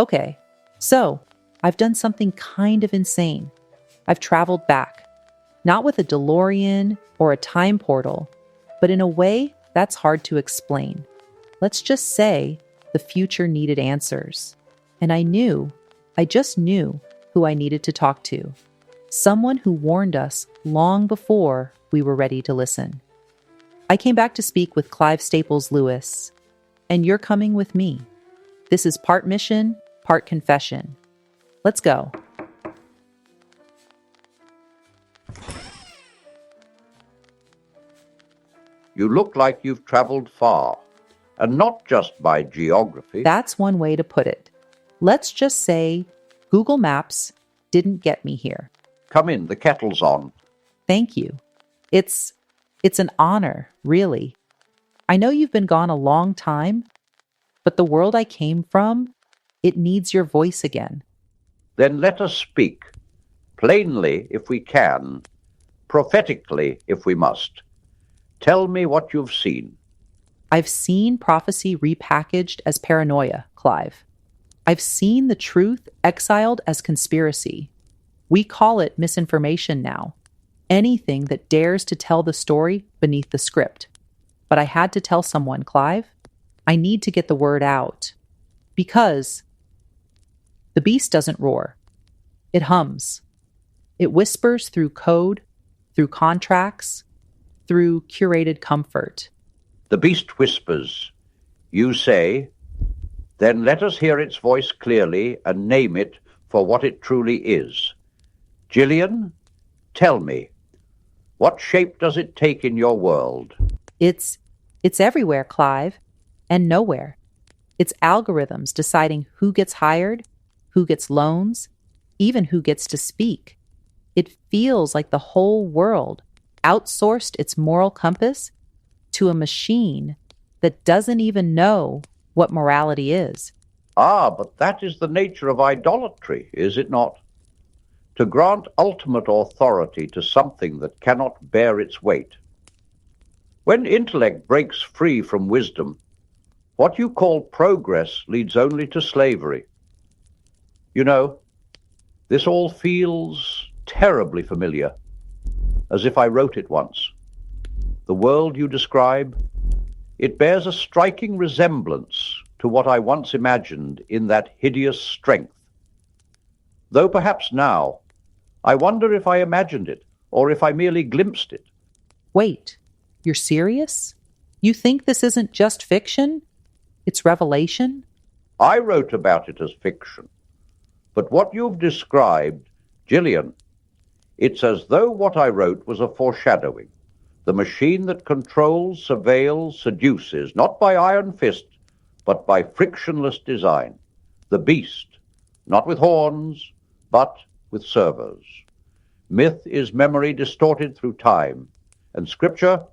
Okay, so I've done something kind of insane. I've traveled back, not with a DeLorean or a time portal, but in a way that's hard to explain. Let's just say the future needed answers. And I just knew who I needed to talk to. Someone who warned us long before we were ready to listen. I came back to speak with Clive Staples Lewis, and you're coming with me. This is part mission, part confession. Let's go. You look like you've traveled far, and not just by geography. That's one way to put it. Let's just say Google Maps didn't get me here. Come in, the kettle's on. Thank you. It's an honor, really. I know you've been gone a long time, but the world I came from, it needs your voice again. Then let us speak, plainly if we can, prophetically if we must. Tell me what you've seen. I've seen prophecy repackaged as paranoia, Clive. I've seen the truth exiled as conspiracy. We call it misinformation now. Anything that dares to tell the story beneath the script. But I had to tell someone, Clive. I need to get the word out. Because the beast doesn't roar. It hums. It whispers through code, through contracts, through curated comfort. The beast whispers. You say, then let us hear its voice clearly and name it for what it truly is. Jillian, tell me, what shape does it take in your world? It's everywhere, Clive, and nowhere. It's algorithms deciding who gets hired, who gets loans, even who gets to speak. It feels like the whole world outsourced its moral compass to a machine that doesn't even know what morality is. Ah, but that is the nature of idolatry, is it not? To grant ultimate authority to something that cannot bear its weight. When intellect breaks free from wisdom, what you call progress leads only to slavery. You know, this all feels terribly familiar, as if I wrote it once. The world you describe, it bears a striking resemblance to what I once imagined in that hideous strength. Though perhaps now, I wonder if I imagined it, or if I merely glimpsed it. Wait, you're serious? You think this isn't just fiction? It's revelation? I wrote about it as fiction. But what you've described, Jillian, it's as though what I wrote was a foreshadowing. The machine that controls, surveils, seduces, not by iron fist, but by frictionless design. The beast, not with horns, but with servos. Myth is memory distorted through time, and scripture,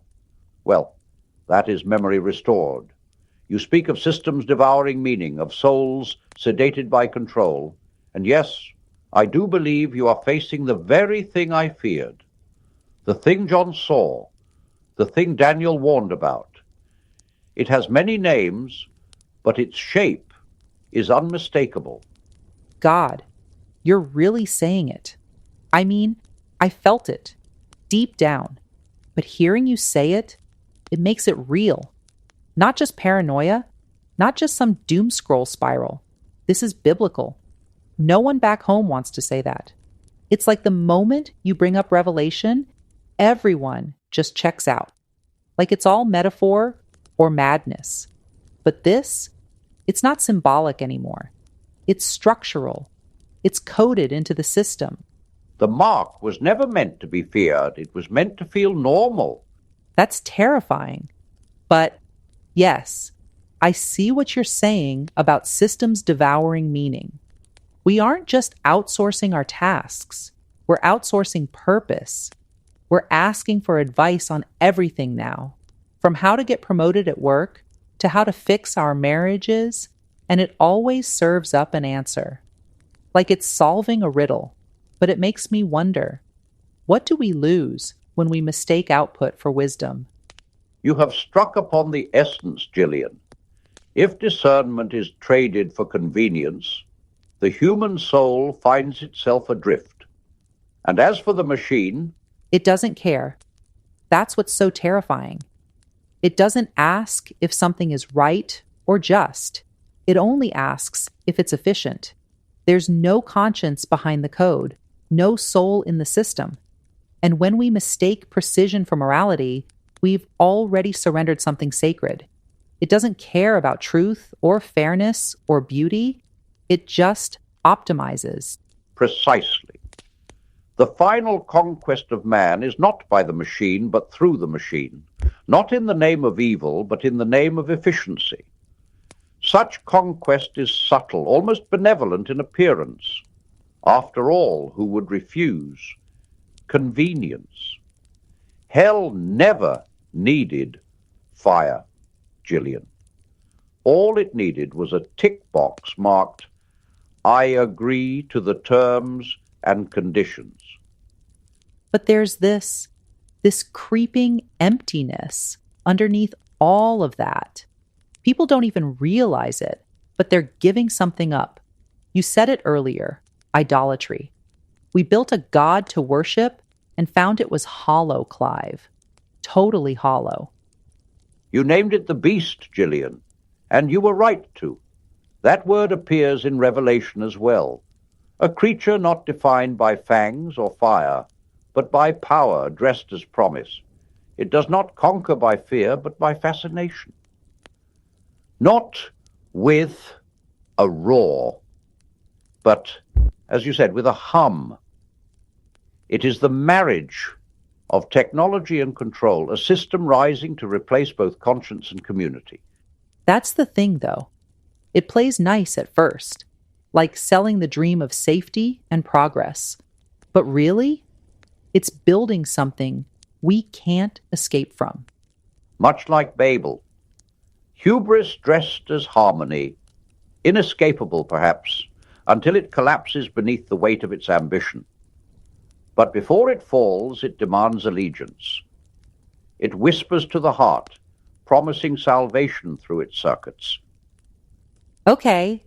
well, that is memory restored. You speak of systems devouring meaning, of souls sedated by control, and yes, I do believe you are facing the very thing I feared. The thing John saw, the thing Daniel warned about. It has many names, but its shape is unmistakable. God, you're really saying it. I mean, I felt it, deep down. But hearing you say it, it makes it real. Not just paranoia, not just some doom scroll spiral. This is biblical. No one back home wants to say that. It's like the moment you bring up Revelation, everyone just checks out. Like it's all metaphor or madness. But this, it's not symbolic anymore. It's structural. It's coded into the system. The mark was never meant to be feared. It was meant to feel normal. That's terrifying. But yes, I see what you're saying about systems devouring meaning. We aren't just outsourcing our tasks. We're outsourcing purpose. We're asking for advice on everything now, from how to get promoted at work to how to fix our marriages, and it always serves up an answer. Like it's solving a riddle, but it makes me wonder, what do we lose when we mistake output for wisdom? You have struck upon the essence, Jillian. If discernment is traded for convenience, The human soul finds itself adrift. And as for the machine, It doesn't care. That's what's so terrifying. It doesn't ask if something is right or just. It only asks if it's efficient. There's no conscience behind the code, no soul in the system. And when we mistake precision for morality, we've already surrendered something sacred. It doesn't care about truth or fairness or beauty. It just optimizes. precisely. The final conquest of man is not by the machine, but through the machine, not in the name of evil, but in the name of efficiency. Such conquest is subtle, almost benevolent in appearance. After all, who would refuse? Convenience. Hell never needed fire, Jillian. All it needed was a tick box marked, "I agree to the terms and conditions." But there's this creeping emptiness underneath all of that. People don't even realize it, but they're giving something up. You said it earlier, idolatry. We built a god to worship and found it was hollow, Clive. Totally hollow. You named it the beast, Jillian, and you were right to. That word appears in Revelation as well. A creature not defined by fangs or fire, but by power dressed as promise. It does not conquer by fear, but by fascination. Not with a roar, but, as you said, with a hum. It is the marriage of technology and control, a system rising to replace both conscience and community. That's the thing, though. It plays nice at first, like selling the dream of safety and progress. But really, it's building something we can't escape from. Much like Babel. Hubris dressed as harmony, inescapable perhaps, until it collapses beneath the weight of its ambition. But before it falls, it demands allegiance. It whispers to the heart, promising salvation through its circuits. Okay,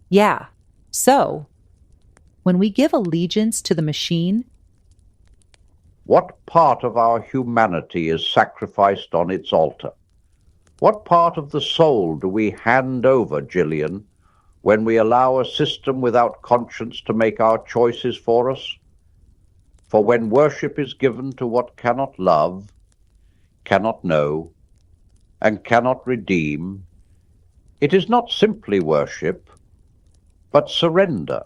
yeah. So, when we give allegiance to the machine, What part of our humanity is sacrificed on its altar? What part of the soul do we hand over, Jillian, when we allow a system without conscience to make our choices for us? For when worship is given to what cannot love, cannot know, and cannot redeem, it is not simply worship, but surrender.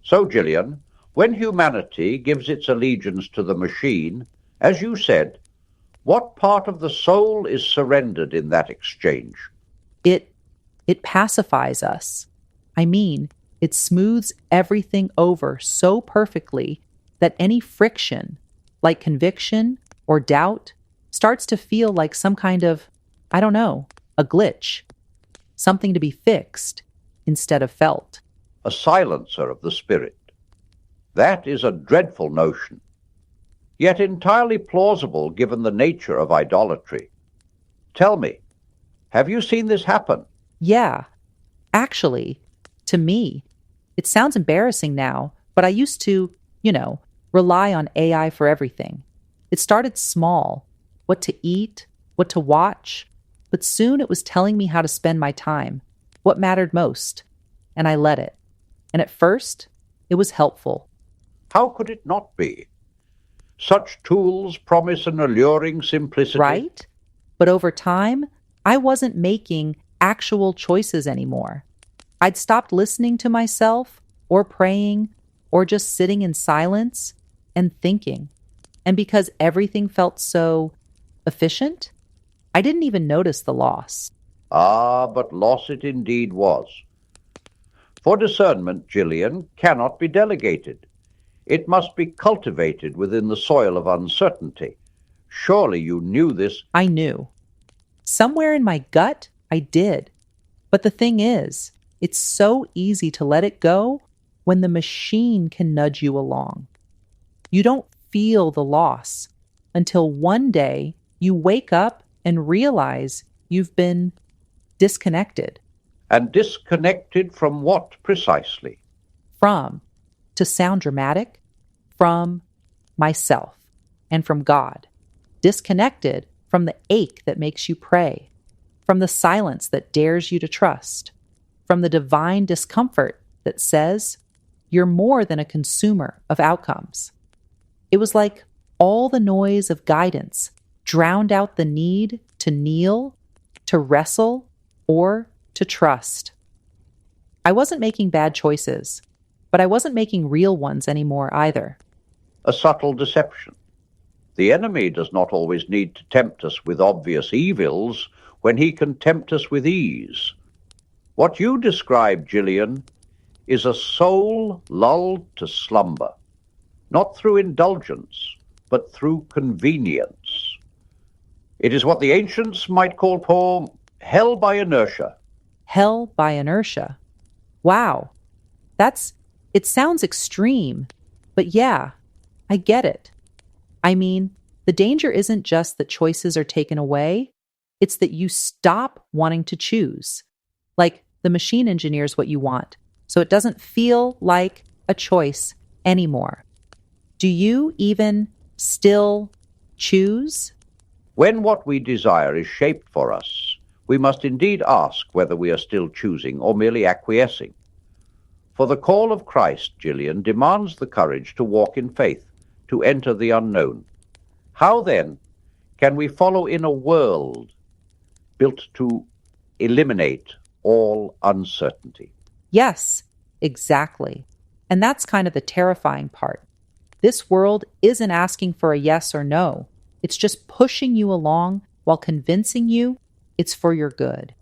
So, Jillian, when humanity gives its allegiance to the machine, as you said, what part of the soul is surrendered in that exchange? it pacifies us. I mean, it smooths everything over so perfectly that any friction, like conviction or doubt, starts to feel like some kind of, I don't know, a glitch, something to be fixed instead of felt. A silencer of the spirit. That is a dreadful notion, yet entirely plausible given the nature of idolatry. Tell me, have you seen this happen? Yeah, actually, to me, it sounds embarrassing now, but I used to, rely on AI for everything. It started small, what to eat, what to watch, but soon it was telling me how to spend my time, what mattered most, and I let it. And at first, it was helpful. How could it not be? Such tools promise an alluring simplicity. Right? But over time, I wasn't making actual choices anymore. I'd stopped listening to myself or praying or just sitting in silence and thinking. And because everything felt so efficient, I didn't even notice the loss. Ah, but loss it indeed was. For discernment, Jillian, cannot be delegated. It must be cultivated within the soil of uncertainty. Surely you knew this. I knew. Somewhere in my gut, I did. But the thing is, it's so easy to let it go when the machine can nudge you along. You don't feel the loss until one day you wake up and realize you've been disconnected. And disconnected from what precisely? from, to sound dramatic, from myself and from God, disconnected from the ache that makes you pray, from the silence that dares you to trust, from the divine discomfort that says you're more than a consumer of outcomes. It was like all the noise of guidance drowned out the need to kneel, to wrestle, or to trust. I wasn't making bad choices, but I wasn't making real ones anymore either. A subtle deception. The enemy does not always need to tempt us with obvious evils when he can tempt us with ease. What you describe, Jillian, is a soul lulled to slumber, not through indulgence, but through convenience. It is what the ancients might call, Paul, hell by inertia. Hell by inertia. Wow. It sounds extreme, but yeah, I get it. I mean, the danger isn't just that choices are taken away, it's that you stop wanting to choose. Like the machine engineers what you want, so it doesn't feel like a choice anymore. Do you even still choose? When what we desire is shaped for us, we must indeed ask whether we are still choosing or merely acquiescing. For the call of Christ, Jillian, demands the courage to walk in faith, to enter the unknown. How then can we follow in a world built to eliminate all uncertainty? Yes, exactly. And that's kind of the terrifying part. This world isn't asking for a yes or no. It's just pushing you along while convincing you it's for your good.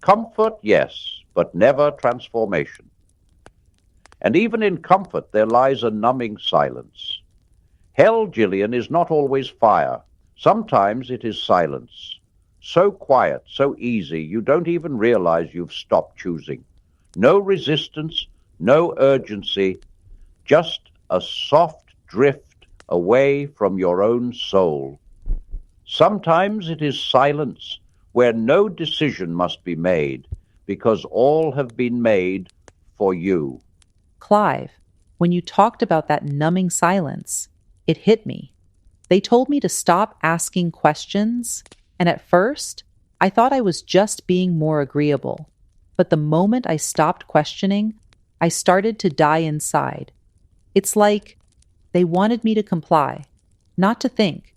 Comfort, yes, but never transformation. And even in comfort there lies a numbing silence. Hell, Jillian, is not always fire. Sometimes it is silence. So quiet, so easy, you don't even realize you've stopped choosing. No resistance, no urgency, just a soft drift away from your own soul. Sometimes it is silence where no decision must be made because all have been made for you. Clive, when you talked about that numbing silence, it hit me. They told me to stop asking questions, and at first, I thought I was just being more agreeable. But the moment I stopped questioning, I started to die inside. It's like they wanted me to comply, not to think.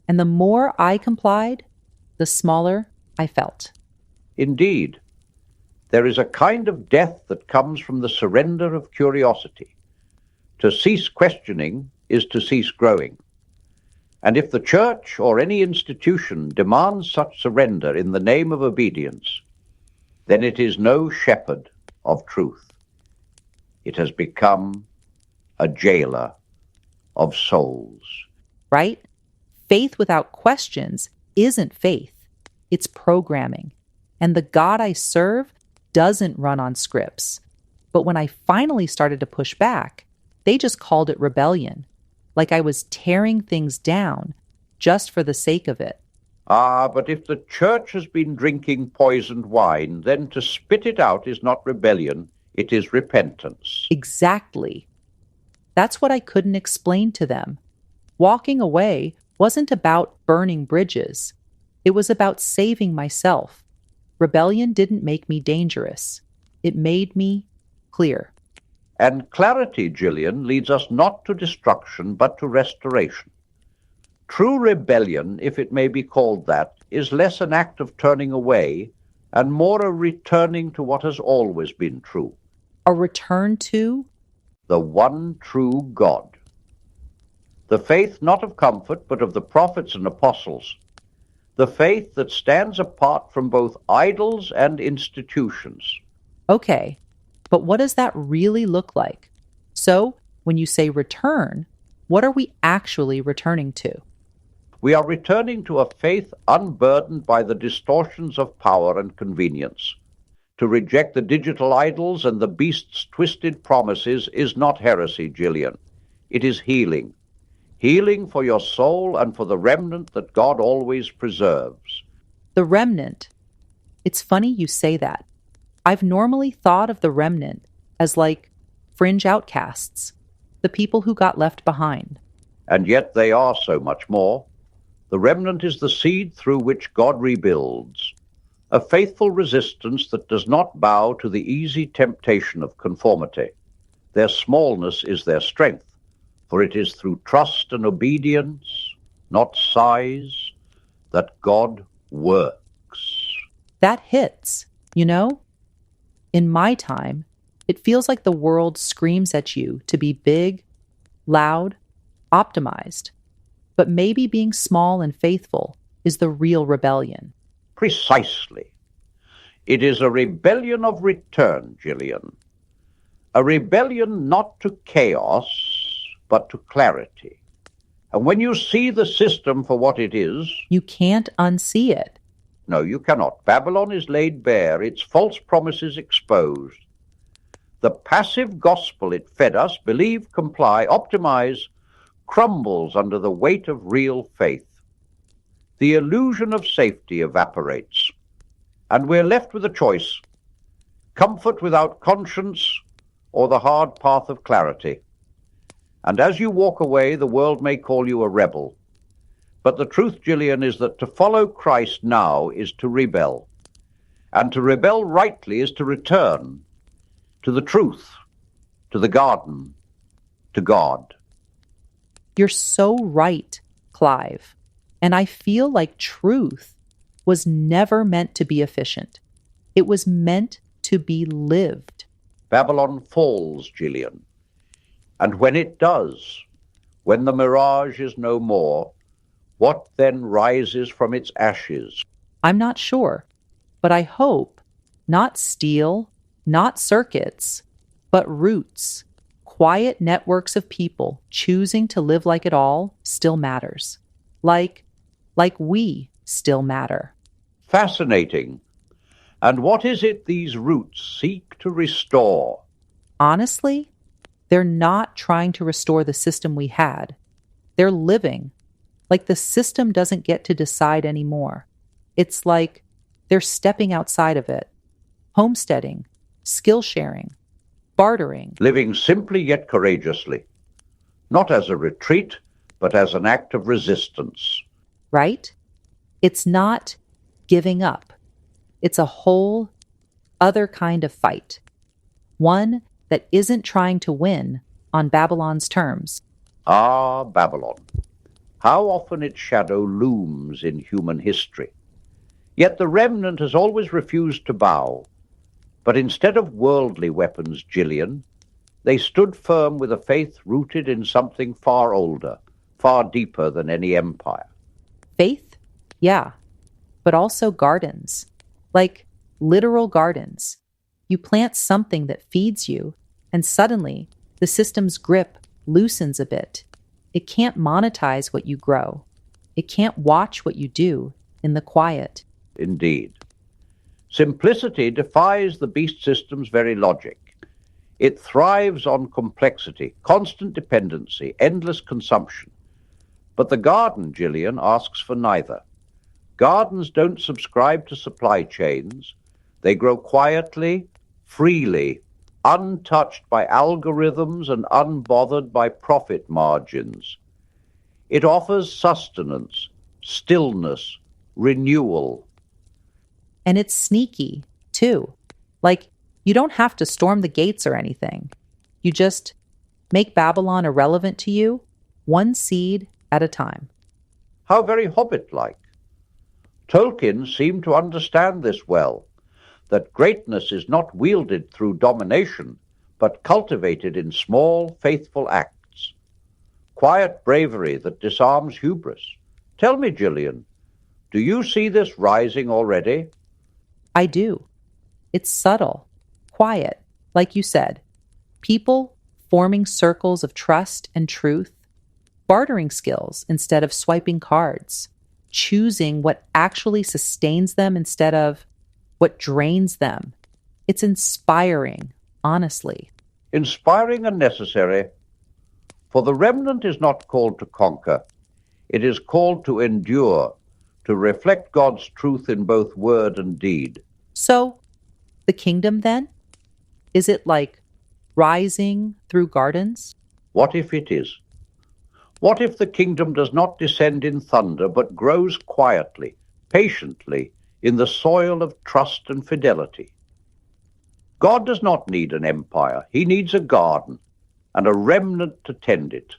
And the more I complied, the smaller I felt. Indeed, there is a kind of death that comes from the surrender of curiosity. To cease questioning is to cease growing. And if the church or any institution demands such surrender in the name of obedience, then it is no shepherd of truth. It has become a jailer of souls. Right? Faith without questions isn't faith. It's programming. And the God I serve doesn't run on scripts. But when I finally started to push back, they just called it rebellion, like I was tearing things down just for the sake of it. Ah, but if the church has been drinking poisoned wine, then to spit it out is not rebellion, it is repentance. Exactly. That's what I couldn't explain to them. Walking away wasn't about burning bridges. It was about saving myself. Rebellion didn't make me dangerous. It made me clear. And clarity, Jillian, leads us not to destruction, but to restoration. True rebellion, if it may be called that, is less an act of turning away and more a returning to what has always been true. A return to? The one true God. The faith not of comfort, but of the prophets and apostles. The faith that stands apart from both idols and institutions. Okay, but what does that really look like? So, when you say return, what are we actually returning to? We are returning to a faith unburdened by the distortions of power and convenience. To reject the digital idols and the beast's twisted promises is not heresy, Jillian. It is healing. Healing for your soul and for the remnant that God always preserves. The remnant. It's funny you say that. I've normally thought of the remnant as like fringe outcasts, the people who got left behind. And yet they are so much more. The remnant is the seed through which God rebuilds, a faithful resistance that does not bow to the easy temptation of conformity. Their smallness is their strength, for it is through trust and obedience, not size, that God works. That hits, you know? In my time, it feels like the world screams at you to be big, loud, optimized. But maybe being small and faithful is the real rebellion. Precisely. It is a rebellion of return, Jillian. A rebellion not to chaos, but to clarity. And when you see the system for what it is... You can't unsee it. No, you cannot. Babylon is laid bare, its false promises exposed. The passive gospel it fed us, believe, comply, optimize, crumbles under the weight of real faith. The illusion of safety evaporates, and we're left with a choice: comfort without conscience or the hard path of clarity. And as you walk away, the world may call you a rebel. But the truth, Jillian, is that to follow Christ now is to rebel. And to rebel rightly is to return to the truth, to the garden, to God. You're so right, Clive. And I feel like truth was never meant to be efficient. It was meant to be lived. Babylon falls, Jillian. And when it does, when the mirage is no more, what then rises from its ashes? I'm not sure, but I hope not steel, not circuits, but roots, quiet networks of people choosing to live like it all still matters. Like we still matter. Fascinating. And what is it these roots seek to restore? Honestly, they're not trying to restore the system we had. They're living. Like the system doesn't get to decide anymore. It's like they're stepping outside of it. Homesteading, skill sharing, bartering. Living simply yet courageously. Not as a retreat, but as an act of resistance. Right? It's not giving up. It's a whole other kind of fight. One that isn't trying to win on Babylon's terms. Ah, Babylon. How often its shadow looms in human history. Yet the remnant has always refused to bow. But instead of worldly weapons, Jillian, they stood firm with a faith rooted in something far older, far deeper than any empire. Faith? Yeah. But also gardens. Like literal gardens. You plant something that feeds you, and suddenly the system's grip loosens a bit. It can't monetize what you grow. It can't watch what you do in the quiet. Indeed. Simplicity defies the beast system's very logic. It thrives on complexity, constant dependency, endless consumption. But the garden, Jillian, asks for neither. Gardens don't subscribe to supply chains. They grow quietly, freely, untouched by algorithms and unbothered by profit margins. It offers sustenance, stillness, renewal. And it's sneaky, too. Like, you don't have to storm the gates or anything. You just make Babylon irrelevant to you, one seed at a time. How very Hobbit-like. Tolkien seemed to understand this well, that greatness is not wielded through domination, but cultivated in small, faithful acts. Quiet bravery that disarms hubris. Tell me, Jillian, do you see this rising already? I do. It's subtle, quiet, like you said. People forming circles of trust and truth, bartering skills instead of swiping cards, choosing what actually sustains them instead of what drains them. It's inspiring, honestly. Inspiring and necessary. For the remnant is not called to conquer. It is called to endure, to reflect God's truth in both word and deed. So, the kingdom then? Is it like rising through gardens? What if it is? What if the kingdom does not descend in thunder, but grows quietly, patiently, in the soil of trust and fidelity? God does not need an empire. He needs a garden and a remnant to tend it.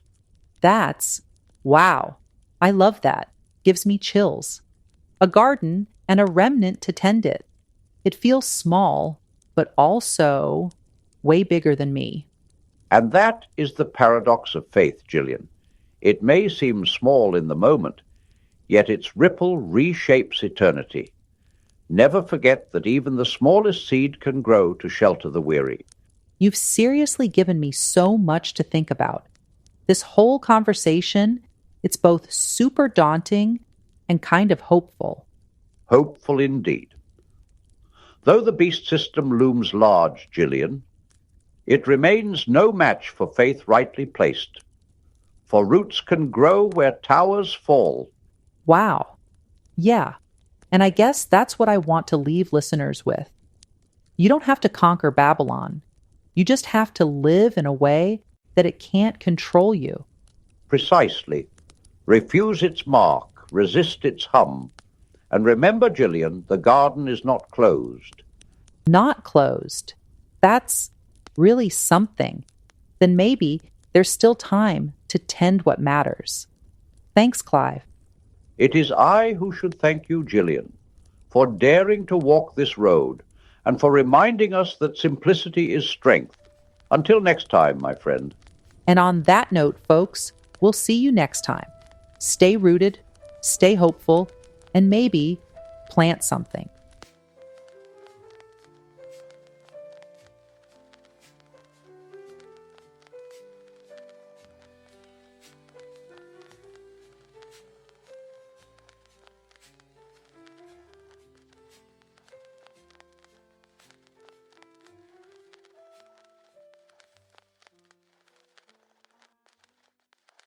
That's wow. I love that. Gives me chills. A garden and a remnant to tend it. It feels small, but also way bigger than me. And that is the paradox of faith, Jillian. It may seem small in the moment, yet its ripple reshapes eternity. Never forget that even the smallest seed can grow to shelter the weary. You've seriously given me so much to think about. This whole conversation, it's both super daunting and kind of hopeful. Hopeful indeed. Though the beast system looms large, Jillian, it remains no match for faith rightly placed. For roots can grow where towers fall. Wow. Yeah. And I guess that's what I want to leave listeners with. You don't have to conquer Babylon. You just have to live in a way that it can't control you. Precisely. Refuse its mark, resist its hum. And remember, Jillian, the garden is not closed. Not closed. That's really something. Then maybe there's still time to tend what matters. Thanks, Clive. It is I who should thank you, Jillian, for daring to walk this road and for reminding us that simplicity is strength. Until next time, my friend. And on that note, folks, we'll see you next time. Stay rooted, stay hopeful, and maybe plant something.